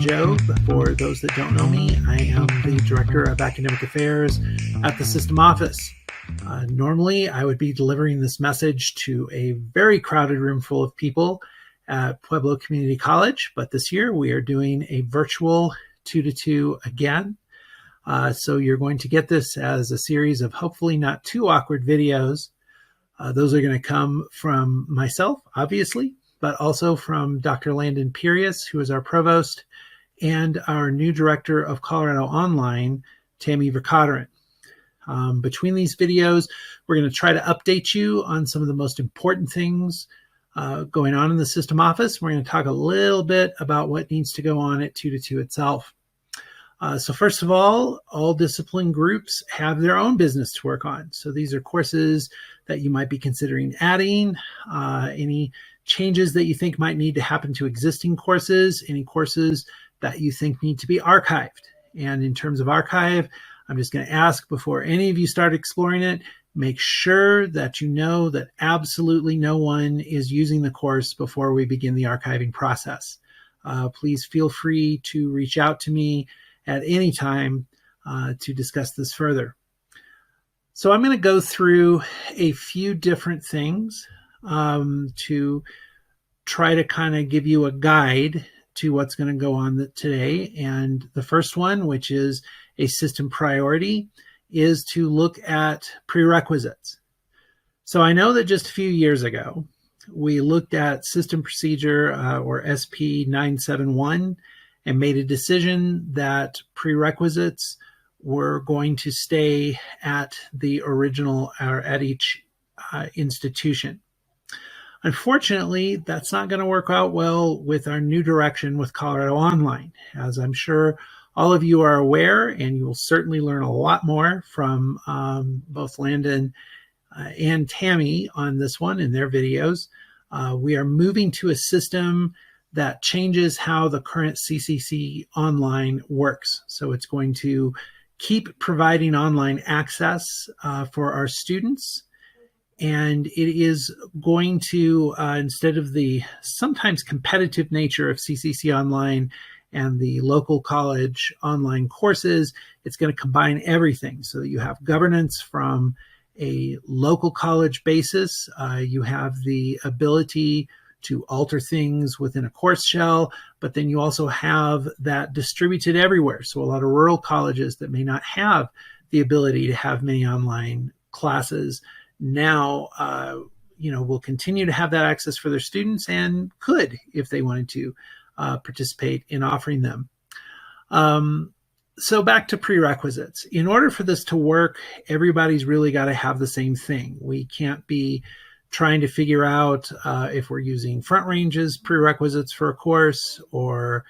Jobe. For those that don't know me, I am the Director of Academic Affairs at the System Office. Normally, I would be delivering this message to a very crowded room full of people at Pueblo Community College, but this year we are doing a virtual 2-to-2 again. So you're going to get this as a series of hopefully not too awkward videos. Those are going to come from myself, obviously, but also from Dr. Landon Pirius, who is our provost, and our new director of Colorado Online, Tammy Verkaderen. Between these videos, we're going to try to update you on some of the most important things going on in the system office. We're going to talk a little bit about what needs to go on at 2-to-2 itself. So first of all discipline groups have their own business to work on. So these are courses that you might be considering adding, any changes that you think might need to happen to existing courses, any courses that you think need to be archived. And in terms of archive, I'm just going to ask before any of you start exploring it, make sure that you know that absolutely no one is using the course before we begin the archiving process. Please feel free to reach out to me at any time to discuss this further. So I'm going to go through a few different things to try to kind of give you a guide to what's going to go on today. And the first one, which is a system priority, is to look at prerequisites. So I know that just a few years ago, we looked at system procedure or SP 971 and made a decision that prerequisites were going to stay at the original or at each institution. Unfortunately, that's not going to work out well with our new direction with Colorado Online. As I'm sure all of you are aware, and you will certainly learn a lot more from both Landon and Tammy on this one in their videos. We are moving to a system that changes how the current CCC Online works. So it's going to keep providing online access for our students. And it is going to, instead of the sometimes competitive nature of CCC Online and the local college online courses, it's going to combine everything so that you have governance from a local college basis. You have the ability to alter things within a course shell, but then you also have that distributed everywhere. So a lot of rural colleges that may not have the ability to have many online classes now, will continue to have that access for their students and could, if they wanted to, participate in offering them. So back to prerequisites. In order for this to work, everybody's really got to have the same thing. We can't be trying to figure out if we're using Front Range's prerequisites for a course, or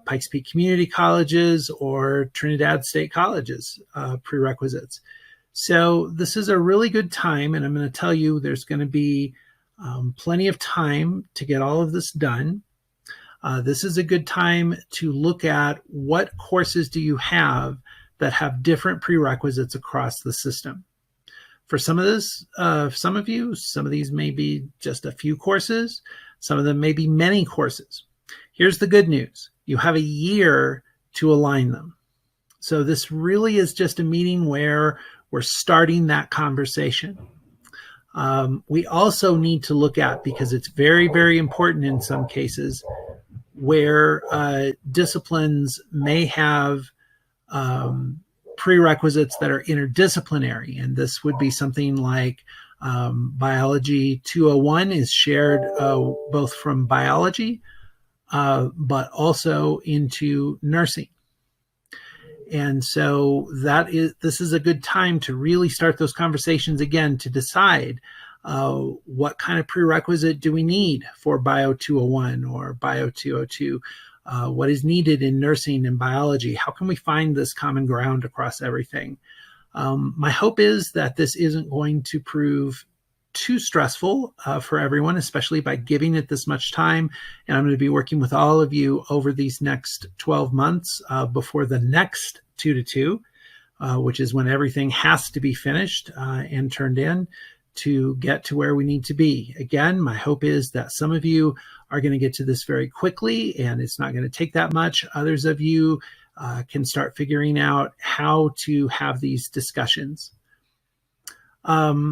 Pikes Peak Community Colleges, or Trinidad State College's prerequisites. So this is a really good time, and I'm going to tell you there's going to be plenty of time to get all of this done. This is a good time to look at what courses do you have that have different prerequisites across the system. For some of this, some of these may be just a few courses. Some of them may be many courses. Here's the good news. You have a year to align them. So this really is just a meeting where we're starting that conversation. We also need to look at, because it's very, very important in some cases, where disciplines may have prerequisites that are interdisciplinary. And this would be something like Biology 201 is shared both from biology, but also into nursing. And so this is a good time to really start those conversations again to decide what kind of prerequisite do we need for Bio 201 or Bio 202? What is needed in nursing and biology? How can we find this common ground across everything? My hope is that this isn't going to prove too stressful for everyone, especially by giving it this much time. And I'm going to be working with all of you over these next 12 months before the next 2-to-2, which is when everything has to be finished and turned in, to get to where we need to be. Again, my hope is that some of you are going to get to this very quickly, and it's not going to take that much. Others of you can start figuring out how to have these discussions. I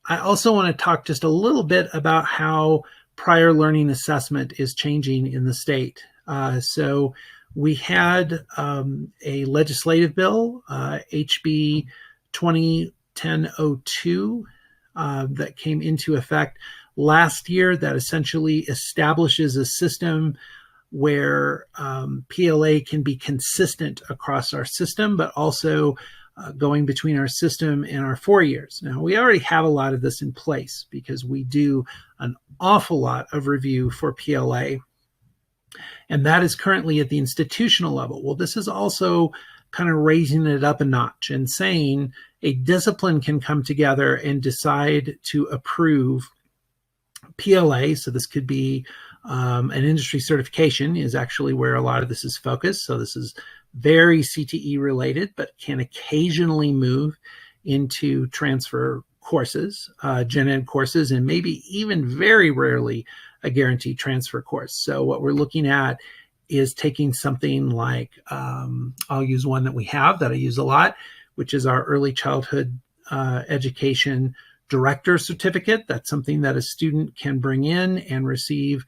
also want to talk just a little bit about how prior learning assessment is changing in the state. So we had a legislative bill, HB 2010-02, that came into effect last year that essentially establishes a system where PLA can be consistent across our system, but also going between our system and our 4 years. Now, we already have a lot of this in place because we do an awful lot of review for PLA, and that is currently at the institutional level. Well, this is also kind of raising it up a notch and saying a discipline can come together and decide to approve PLA. So this could be an industry certification is actually where a lot of this is focused. So this is very CTE related, but can occasionally move into transfer courses, gen ed courses, and maybe even very rarely a guaranteed transfer course. So what we're looking at is taking something like, I'll use one that we have that I use a lot, which is our early childhood education director certificate. That's something that a student can bring in and receive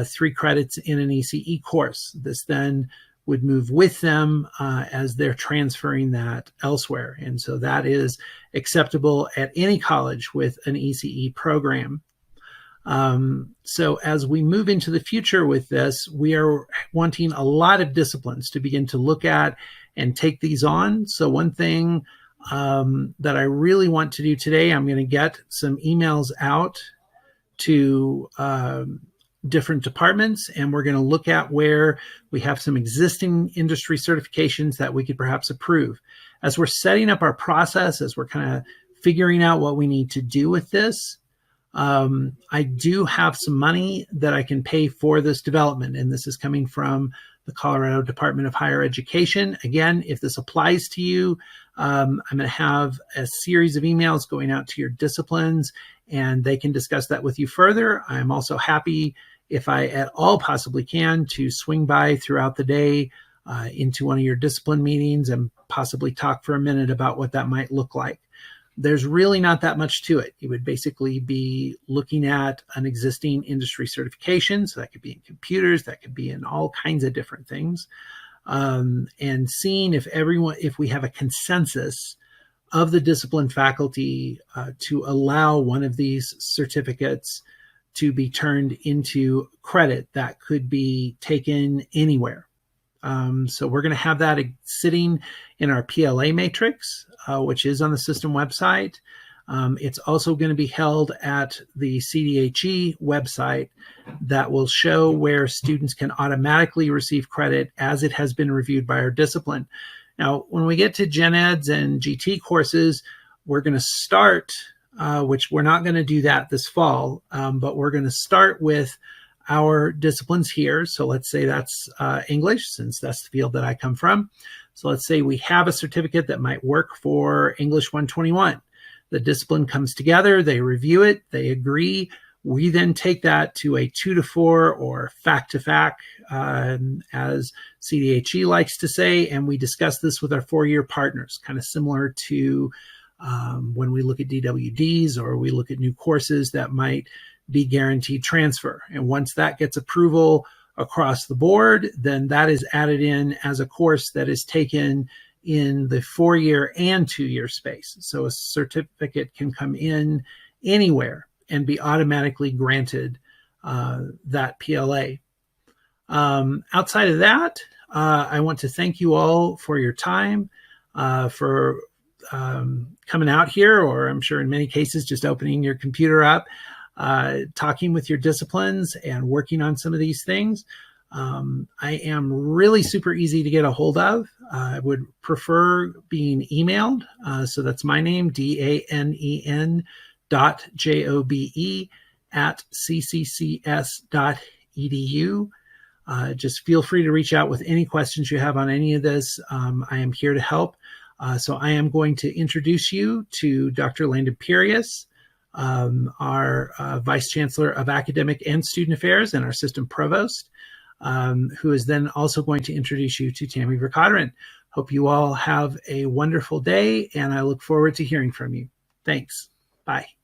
3 credits in an ECE course. This then would move with them as they're transferring that elsewhere. And so that is acceptable at any college with an ECE program. So as we move into the future with this, we are wanting a lot of disciplines to begin to look at and take these on. So one thing that I really want to do today, I'm going to get some emails out to different departments, and we're going to look at where we have some existing industry certifications that we could perhaps approve. As we're setting up our process, as we're kind of figuring out what we need to do with this, I do have some money that I can pay for this development, and this is coming from the Colorado Department of Higher Education. Again, if this applies to you, I'm going to have a series of emails going out to your disciplines, and they can discuss that with you further. I'm also happy, if I at all possibly can, to swing by throughout the day into one of your discipline meetings and possibly talk for a minute about what that might look like. There's really not that much to it. You would basically be looking at an existing industry certification. So that could be in computers, that could be in all kinds of different things. And seeing if we have a consensus of the discipline faculty to allow one of these certificates to be turned into credit that could be taken anywhere. So we're going to have that sitting in our PLA matrix, which is on the system website. It's also going to be held at the CDHE website that will show where students can automatically receive credit as it has been reviewed by our discipline. Now, when we get to Gen Eds and GT courses, we're going to start, which we're not going to do that this fall, but we're going to start with our disciplines here. So let's say that's English, since that's the field that I come from. So let's say we have a certificate that might work for English 121. The discipline comes together, they review it, they agree. We then take that to a 2-to-4 or fact-to-fact, as CDHE likes to say, and we discuss this with our 4-year partners, kind of similar to when we look at DWDs or we look at new courses that might be guaranteed transfer. And once that gets approval across the board, then that is added in as a course that is taken in the 4-year and 2-year space. So a certificate can come in anywhere and be automatically granted that PLA. Outside of that, I want to thank you all for your time, for coming out here, or I'm sure in many cases just opening your computer up, talking with your disciplines and working on some of these things. I am really super easy to get a hold of. I would prefer being emailed. So that's my name, danen.jobe@cccs.edu. Just feel free to reach out with any questions you have on any of this. I am here to help. So I am going to introduce you to Dr. Landon Pirius. our Vice Chancellor of Academic and Student Affairs and our System Provost, who is then also going to introduce you to Tammy Verkaderen. Hope you all have a wonderful day, and I look forward to hearing from you. Thanks. Bye.